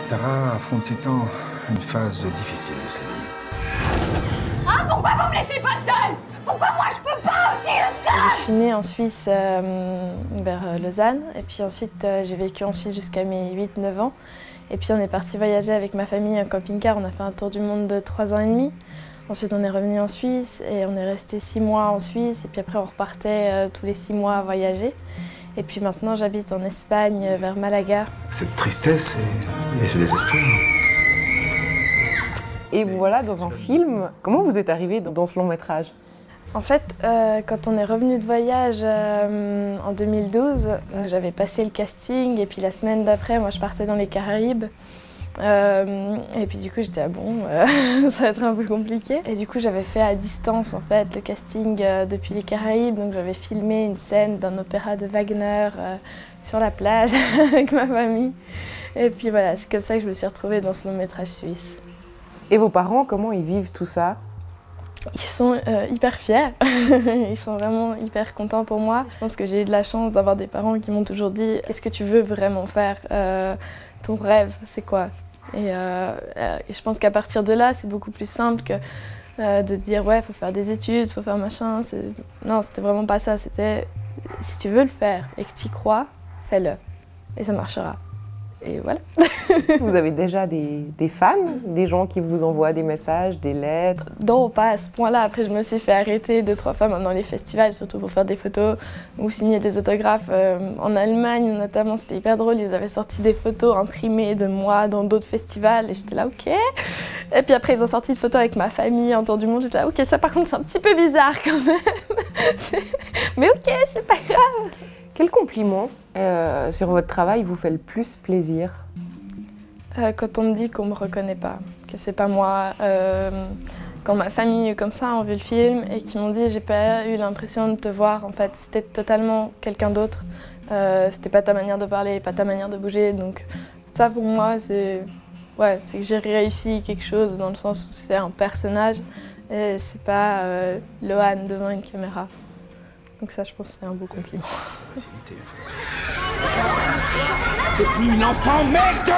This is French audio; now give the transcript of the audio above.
Sarah affronte ces temps une phase difficile de sa vie. Ah, pourquoi vous me laissez pas seule? Pourquoi moi je peux pas aussi toute seule? Je suis née en Suisse, vers Lausanne, et puis ensuite j'ai vécu en Suisse jusqu'à mes 8-9 ans. Et puis on est parti voyager avec ma famille en camping-car, on a fait un tour du monde de 3 ans et demi. Ensuite on est revenu en Suisse et on est resté 6 mois en Suisse, et puis après on repartait tous les 6 mois à voyager. Et puis maintenant j'habite en Espagne, vers Malaga. Cette tristesse et ce désespoir. Et vous voilà dans un film. Comment vous êtes arrivé dans ce long métrage? En fait, quand on est revenu de voyage en 2012, j'avais passé le casting et puis la semaine d'après, moi je partais dans les Caraïbes. Et puis du coup j'étais bon, ça va être un peu compliqué. Et du coup j'avais fait à distance en fait le casting depuis les Caraïbes. Donc j'avais filmé une scène d'un opéra de Wagner sur la plage avec ma famille. Et puis voilà, c'est comme ça que je me suis retrouvée dans ce long métrage suisse. Et vos parents, comment ils vivent tout ça? Ils sont hyper fiers, ils sont vraiment hyper contents pour moi. Je pense que j'ai eu de la chance d'avoir des parents qui m'ont toujours dit « Qu'est-ce que tu veux vraiment faire? Ton rêve, c'est quoi ?» Et je pense qu'à partir de là, c'est beaucoup plus simple que de dire « Ouais, il faut faire des études, il faut faire machin. » Non, c'était vraiment pas ça. C'était « Si tu veux le faire et que tu y crois, fais-le. Et ça marchera. » Et voilà. Vous avez déjà des fans, des gens qui vous envoient des messages, des lettres? Non, pas à ce point-là. Après, je me suis fait arrêter 2-3 fois dans les festivals, surtout pour faire des photos ou signer des autographes. En Allemagne, notamment, c'était hyper drôle. Ils avaient sorti des photos imprimées de moi dans d'autres festivals et j'étais là, ok. Et puis après, ils ont sorti une photo avec ma famille en tour du monde. J'étais là, ok, ça par contre, c'est un petit peu bizarre quand même. Mais ok, c'est pas grave. Quel compliment sur votre travail vous fait le plus plaisir? Quand on me dit qu'on me reconnaît pas, que c'est pas moi. Quand ma famille comme ça ont vu le film et qui m'ont dit j'ai pas eu l'impression de te voir, en fait c'était totalement quelqu'un d'autre. C'était pas ta manière de parler, pas ta manière de bouger. Donc ça pour moi c'est que j'ai réussi quelque chose dans le sens où c'est un personnage et c'est pas Loane devant une caméra. Donc ça je pense que c'est un beau compliment. C'est plus une enfant merde!